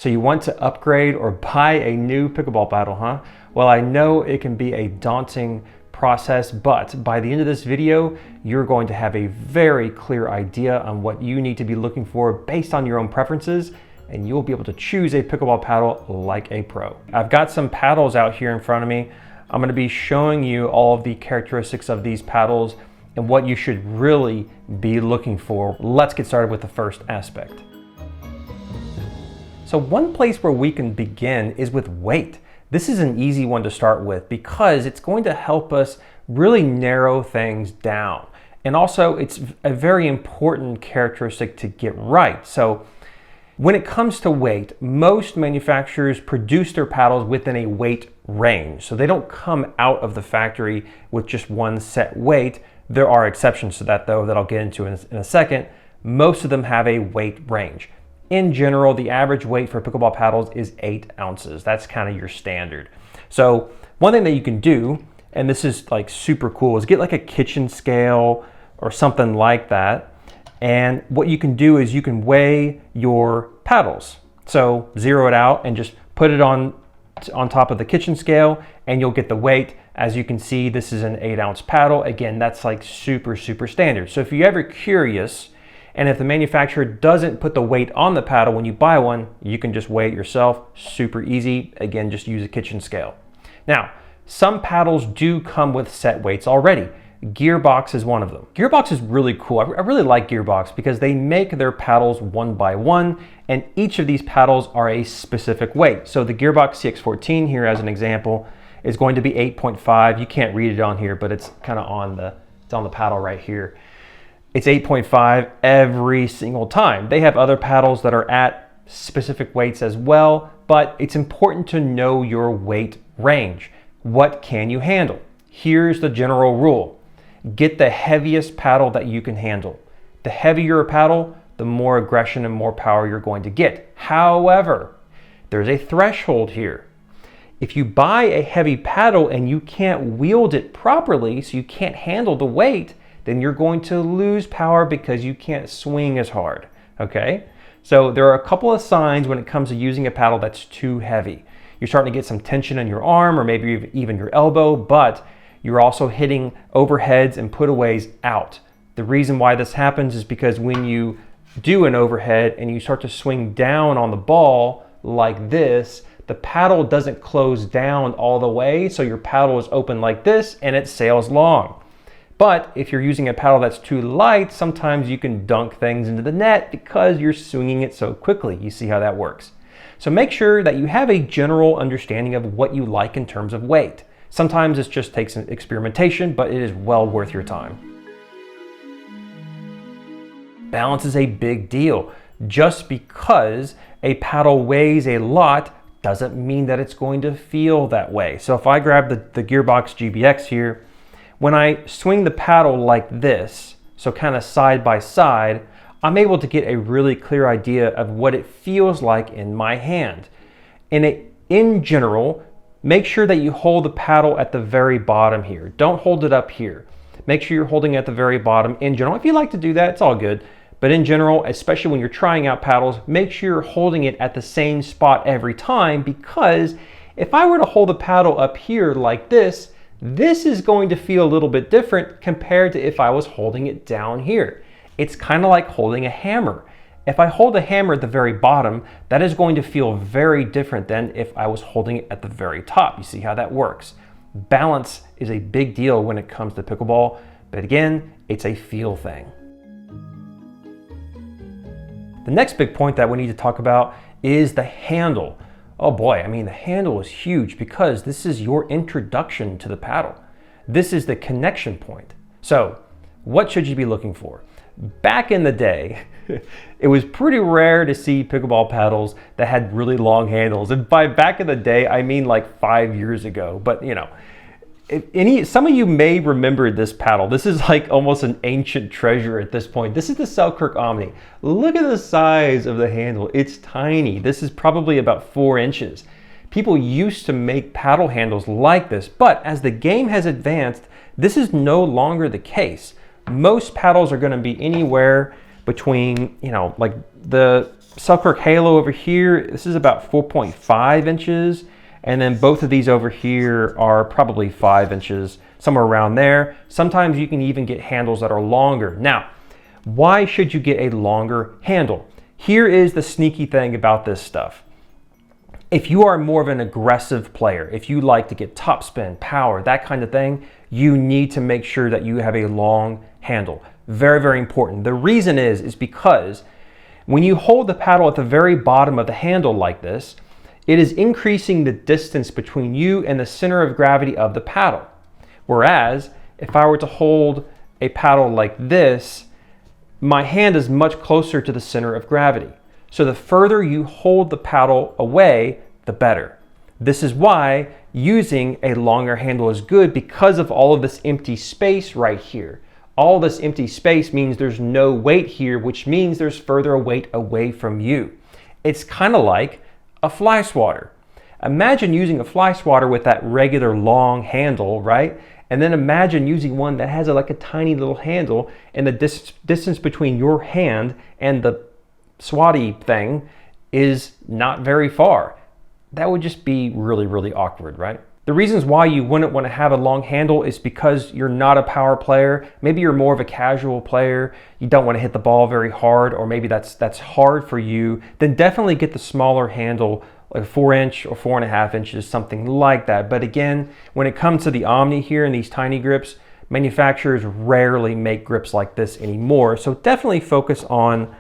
So you want to upgrade or buy a new pickleball paddle, huh? Well, I know it can be a daunting process, but by the end of this video, you're going to have a very clear idea on what you need to be looking for based on your own preferences, and you'll be able to choose a pickleball paddle like a pro. I've got some paddles out here in front of me. I'm going to be showing you all of the characteristics of these paddles and what you should really be looking for. Let's get started with the first aspect. So one place where we can begin is with weight. This is an easy one to start with because it's going to help us really narrow things down. And also it's a very important characteristic to get right. So when it comes to weight, most manufacturers produce their paddles within a weight range. So they don't come out of the factory with just one set weight. There are exceptions to that though that I'll get into in a second. Most of them have a weight range. In general, the average weight for pickleball paddles is 8 ounces. That's kind of your standard. So one thing that you can do, and this is like super cool, is get like a kitchen scale or something like that. And what you can do is you can weigh your paddles. So zero it out and just put it on top of the kitchen scale and you'll get the weight. As you can see, this is an 8-ounce paddle. Again, that's like super standard. So if you're ever curious, and if the manufacturer doesn't put the weight on the paddle when you buy one, you can just weigh it yourself. Super easy. Again, just use a kitchen scale. Now, some paddles do come with set weights already. Gearbox is one of them. Gearbox is really cool. I really like Gearbox because they make their paddles one by one, and each of these paddles are a specific weight. So the Gearbox CX14 here as an example is going to be 8.5. You can't read it on here, but it's kind of on the paddle right here. It's 8.5 every single time. They have other paddles that are at specific weights as well, but it's important to know your weight range. What can you handle? Here's the general rule. Get the heaviest paddle that you can handle. The heavier a paddle, the more aggression and more power you're going to get. However, there's a threshold here. If you buy a heavy paddle and you can't wield it properly, so you can't handle the weight, then you're going to lose power because you can't swing as hard, okay? So there are a couple of signs when it comes to using a paddle that's too heavy. You're starting to get some tension in your arm or maybe even your elbow, but you're also hitting overheads and putaways out. The reason why this happens is because when you do an overhead and you start to swing down on the ball like this, the paddle doesn't close down all the way, so your paddle is open like this and it sails long. But if you're using a paddle that's too light, sometimes you can dunk things into the net because you're swinging it so quickly. You see how that works. So make sure that you have a general understanding of what you like in terms of weight. Sometimes it just takes an experimentation, but it is well worth your time. Balance is a big deal. Just because a paddle weighs a lot doesn't mean that it's going to feel that way. So if I grab the Gearbox GBX here, when I swing the paddle like this, so kind of side by side, I'm able to get a really clear idea of what it feels like in my hand. In general, make sure that you hold the paddle at the very bottom here. Don't hold it up here. Make sure you're holding it at the very bottom in general. If you like to do that, it's all good. But in general, especially when you're trying out paddles, make sure you're holding it at the same spot every time, because if I were to hold the paddle up here like this is going to feel a little bit different compared to if I was holding it down here. It's kind of like holding a hammer. If I hold a hammer at the very bottom, that is going to feel very different than if I was holding it at the very top. You see how that works? Balance is a big deal when it comes to pickleball, but again, it's a feel thing. The next big point that we need to talk about is the handle. Oh boy, I mean, the handle is huge because this is your introduction to the paddle. This is the connection point. So what should you be looking for? Back in the day, it was pretty rare to see pickleball paddles that had really long handles. And by back in the day, I mean like 5 years ago. But you know, some of you may remember this paddle. This is like almost an ancient treasure at this point. This is the Selkirk Omni. Look at the size of the handle. It's tiny. This is probably about 4 inches. People used to make paddle handles like this, but as the game has advanced, this is no longer the case. Most paddles are going to be anywhere between, you know, like the Selkirk Halo over here, this is about 4.5 inches. And then both of these over here are probably 5 inches, somewhere around there. Sometimes you can even get handles that are longer. Now, why should you get a longer handle? Here is the sneaky thing about this stuff. If you are more of an aggressive player, if you like to get topspin, power, that kind of thing, you need to make sure that you have a long handle. Very, very important. The reason is because when you hold the paddle at the very bottom of the handle like this, it is increasing the distance between you and the center of gravity of the paddle. Whereas if I were to hold a paddle like this, my hand is much closer to the center of gravity. So the further you hold the paddle away, the better. This is why using a longer handle is good, because of all of this empty space right here. All this empty space means there's no weight here, which means there's further weight away from you. It's kind of like a fly swatter. Imagine using a fly swatter with that regular long handle, right? And then imagine using one that has like a tiny little handle, and the distance between your hand and the swatty thing is not very far. That would just be really, really awkward, right? The reasons why you wouldn't want to have a long handle is because you're not a power player. Maybe you're more of a casual player. You don't want to hit the ball very hard, or maybe that's hard for you. Then definitely get the smaller handle, like a 4-inch or 4.5 inches, something like that. But again, when it comes to the Omni here and these tiny grips, manufacturers rarely make grips like this anymore. So definitely focus on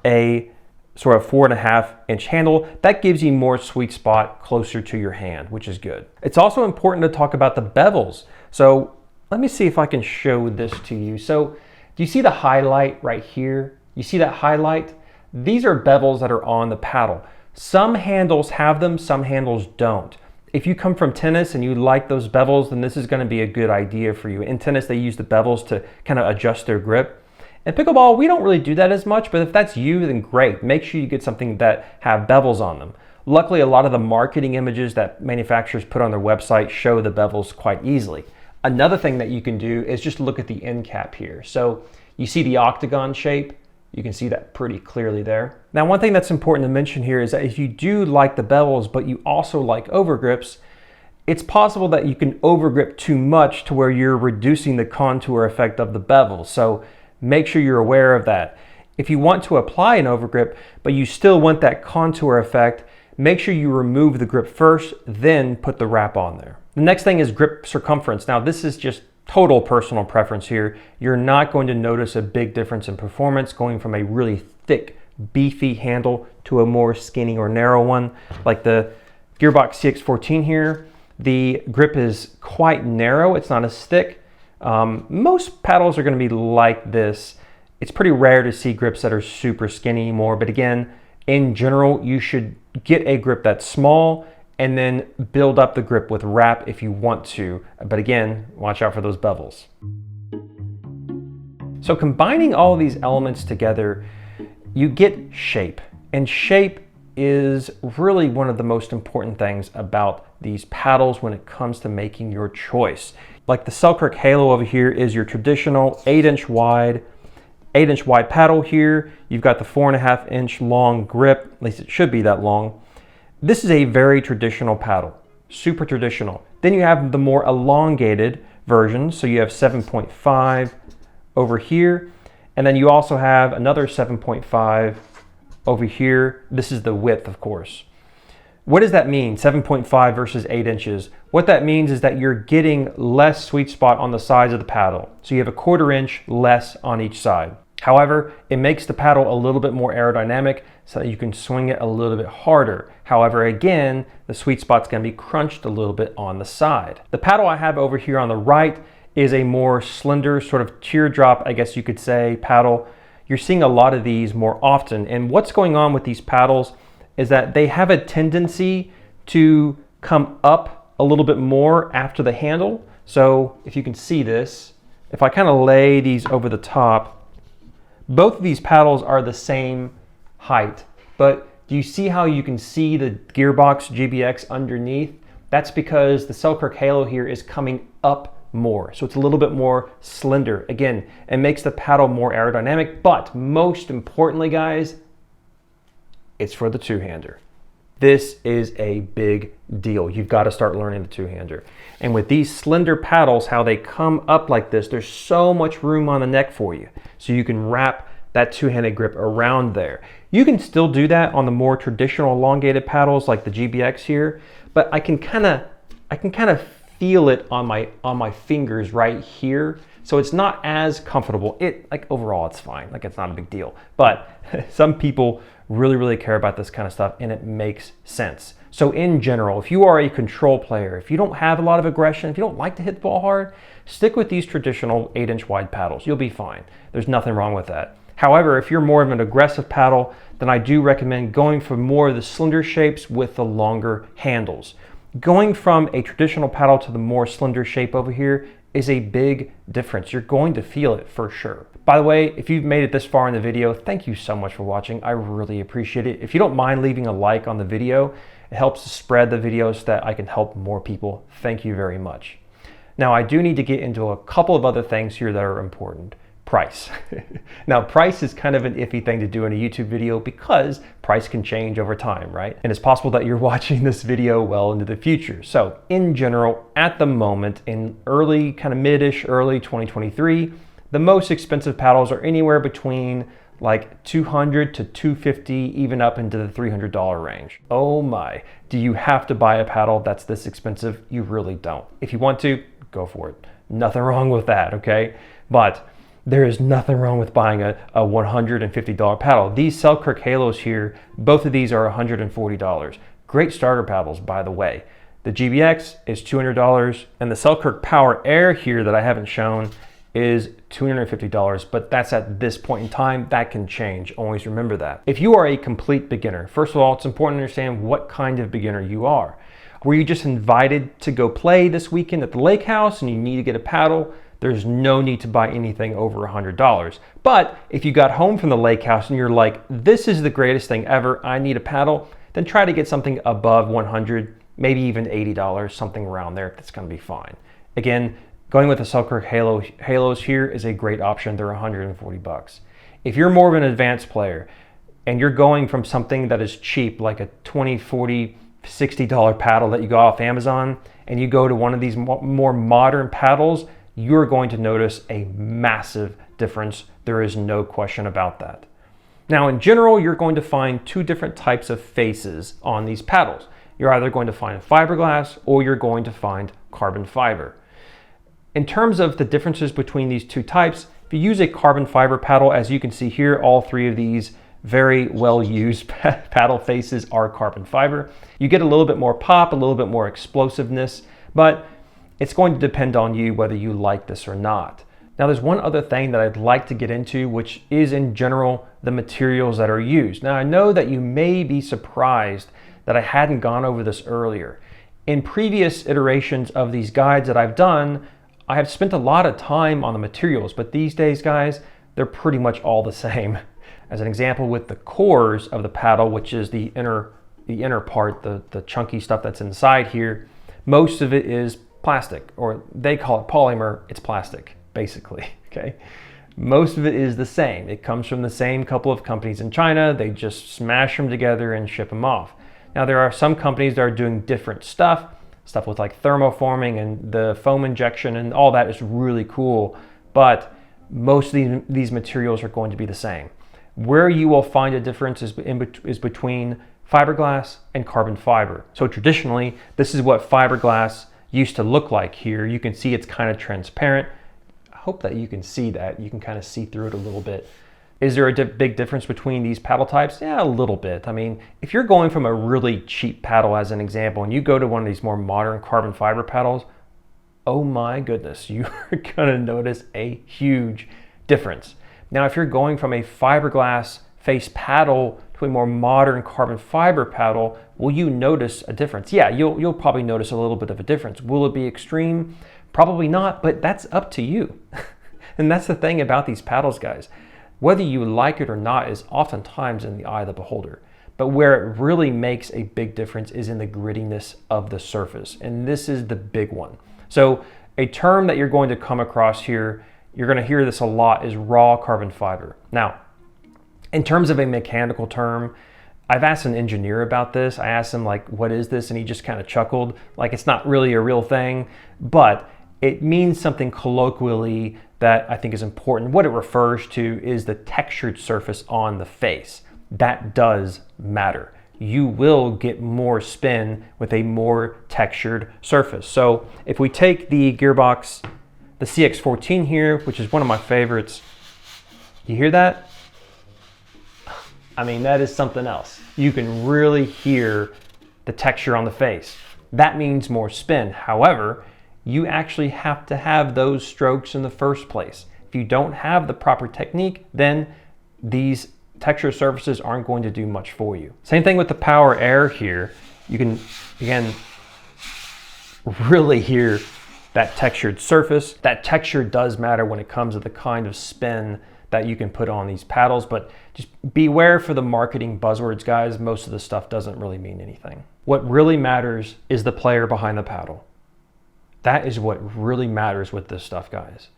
a sort of 4.5-inch handle. That gives you more sweet spot closer to your hand, which is good. It's also important to talk about the bevels. So let me see if I can show this to you. So do you see the highlight right here? You see that highlight? These are bevels that are on the paddle. Some handles have them, some handles don't. If you come from tennis and you like those bevels, then this is going to be a good idea for you. In tennis, they use the bevels to kind of adjust their grip. In pickleball, we don't really do that as much, but if that's you, then great. Make sure you get something that have bevels on them. Luckily, a lot of the marketing images that manufacturers put on their website show the bevels quite easily. Another thing that you can do is just look at the end cap here. So you see the octagon shape? You can see that pretty clearly there. Now, one thing that's important to mention here is that if you do like the bevels, but you also like overgrips, it's possible that you can overgrip too much to where you're reducing the contour effect of the bevel. So make sure you're aware of that. If you want to apply an overgrip, but you still want that contour effect, make sure you remove the grip first, then put the wrap on there. The next thing is grip circumference. Now, this is just total personal preference here. You're not going to notice a big difference in performance going from a really thick, beefy handle to a more skinny or narrow one. Like the Gearbox CX14 here, the grip is quite narrow. It's not as thick. Most paddles are going to be like this. It's pretty rare to see grips that are super skinny anymore, but again, in general, you should get a grip that's small and then build up the grip with wrap if you want to. But again, watch out for those bevels. So combining all of these elements together, you get shape. And shape is really one of the most important things about these paddles when it comes to making your choice. Like the Selkirk Halo over here is your traditional 8-inch wide paddle here. You've got the 4.5-inch long grip, at least it should be that long. This is a very traditional paddle, super traditional. Then you have the more elongated version. So you have 7.5 over here. And then you also have another 7.5 over here. This is the width, of course. What does that mean, 7.5 versus 8 inches? What that means is that you're getting less sweet spot on the sides of the paddle. So you have a 1/4 inch less on each side. However, it makes the paddle a little bit more aerodynamic so that you can swing it a little bit harder. However, again, the sweet spot's gonna be crunched a little bit on the side. The paddle I have over here on the right is a more slender, sort of teardrop, I guess you could say, paddle. You're seeing a lot of these more often. And what's going on with these paddles is that they have a tendency to come up a little bit more after the handle. So if you can see this, if I kind of lay these over the top, both of these paddles are the same height, but do you see how you can see the Gearbox GBX underneath? That's because the Selkirk Halo here is coming up more. So it's a little bit more slender. Again, it makes the paddle more aerodynamic, but most importantly, guys, it's for the two-hander. This is a big deal. You've got to start learning the two-hander. And with these slender paddles, how they come up like this, there's so much room on the neck for you. So you can wrap that two-handed grip around there. You can still do that on the more traditional elongated paddles like the GBX here, but I can kind of feel it on my fingers right here. So it's not as comfortable. Like overall it's fine, like it's not a big deal. But some people really care about this kind of stuff, and it makes sense. So in general, if you are a control player, if you don't have a lot of aggression, if you don't like to hit the ball hard, stick with these traditional 8-inch wide paddles. You'll be fine. There's nothing wrong with that. However, if you're more of an aggressive paddle, then I do recommend going for more of the slender shapes with the longer handles. Going from a traditional paddle to the more slender shape over here is a big difference. You're going to feel it for sure. By the way, if you've made it this far in the video, thank you so much for watching. I really appreciate it. If you don't mind leaving a like on the video, it helps to spread the video so that I can help more people. Thank you very much. Now, I do need to get into a couple of other things here that are important. Price. Now, price is kind of an iffy thing to do in a YouTube video because price can change over time, right? And it's possible that you're watching this video well into the future. So in general, at the moment, in early, kind of mid-ish, early 2023, the most expensive paddles are anywhere between like $200 to $250, even up into the $300 range. Oh my, do you have to buy a paddle that's this expensive? You really don't. If you want to, go for it. Nothing wrong with that, okay? But there is nothing wrong with buying a $150 paddle. These Selkirk Halos here, both of these are $140. Great starter paddles, by the way. The GBX is $200, and the Selkirk Power Air here that I haven't shown is $250, but that's at this point in time. That can change. Always remember that. If you are a complete beginner, first of all, it's important to understand what kind of beginner you are. Were you just invited to go play this weekend at the lake house and you need to get a paddle? There's no need to buy anything over $100. But if you got home from the lake house and you're like, this is the greatest thing ever, I need a paddle, then try to get something above $100, maybe even $80, something around there. That's gonna be fine. Again, going with the Selkirk Halos here is a great option. They're $140. If you're more of an advanced player and you're going from something that is cheap, like a $20, $40, $60 paddle that you got off Amazon, and you go to one of these more modern paddles, you're going to notice a massive difference. There is no question about that. Now, in general, you're going to find two different types of faces on these paddles. You're either going to find fiberglass or you're going to find carbon fiber. In terms of the differences between these two types, if you use a carbon fiber paddle, as you can see here, all three of these very well used paddle faces are carbon fiber. You get a little bit more pop, a little bit more explosiveness, but it's going to depend on you whether you like this or not. Now, there's one other thing that I'd like to get into, which is in general the materials that are used. Now, I know that you may be surprised that I hadn't gone over this earlier. In previous iterations of these guides that I've done, I have spent a lot of time on the materials, but these days, guys, they're pretty much all the same. As an example, with the cores of the paddle, which is the inner part, the chunky stuff that's inside here, most of it is plastic, or they call it polymer. It's plastic, basically, okay? Most of it is the same. It comes from the same couple of companies in China. They just smash them together and ship them off. Now, there are some companies that are doing different stuff with like thermoforming and the foam injection, and all that is really cool, but most of these materials are going to be the same. Where you will find a difference is between fiberglass and carbon fiber. So traditionally, this is what fiberglass used to look like here. You can see it's kind of transparent. I hope that you can see that. You can kind of see through it a little bit. Is there a big difference between these paddle types? Yeah, a little bit. I mean, if you're going from a really cheap paddle as an example, and you go to one of these more modern carbon fiber paddles, oh my goodness, you are gonna notice a huge difference. Now, if you're going from a fiberglass face paddle to a more modern carbon fiber paddle, will you notice a difference? Yeah, you'll probably notice a little bit of a difference. Will it be extreme? Probably not, but that's up to you. And that's the thing about these paddles, guys. Whether you like it or not is oftentimes in the eye of the beholder. But where it really makes a big difference is in the grittiness of the surface. And this is the big one. So a term that you're going to come across here, you're going to hear this a lot, is raw carbon fiber. Now, in terms of a mechanical term, I've asked an engineer about this. I asked him like, what is this? And he just kind of chuckled, like it's not really a real thing, but it means something colloquially that I think is important. What it refers to is the textured surface on the face. That does matter. You will get more spin with a more textured surface. So if we take the gearbox, the CX14 here, which is one of my favorites, you hear that? I mean, that is something else. You can really hear the texture on the face. That means more spin. However, you actually have to have those strokes in the first place. If you don't have the proper technique, then these texture surfaces aren't going to do much for you. Same thing with the power air here. You can, again, really hear that textured surface. That texture does matter when it comes to the kind of spin that you can put on these paddles, but just beware for the marketing buzzwords, guys. Most of the stuff doesn't really mean anything. What really matters is the player behind the paddle. That is what really matters with this stuff, guys.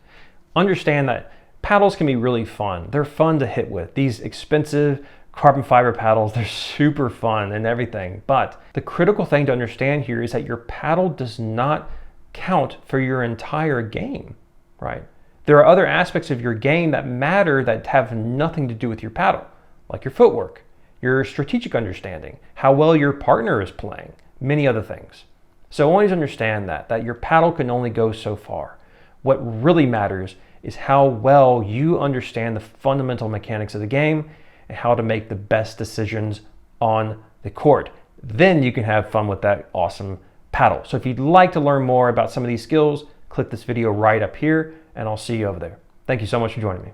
Understand that paddles can be really fun. They're fun to hit with. These expensive carbon fiber paddles, they're super fun and everything. But the critical thing to understand here is that your paddle does not count for your entire game, right? There are other aspects of your game that matter that have nothing to do with your paddle, like your footwork, your strategic understanding, how well your partner is playing, many other things. So always understand that your paddle can only go so far. What really matters is how well you understand the fundamental mechanics of the game and how to make the best decisions on the court. Then you can have fun with that awesome paddle. So if you'd like to learn more about some of these skills, click this video right up here and I'll see you over there. Thank you so much for joining me.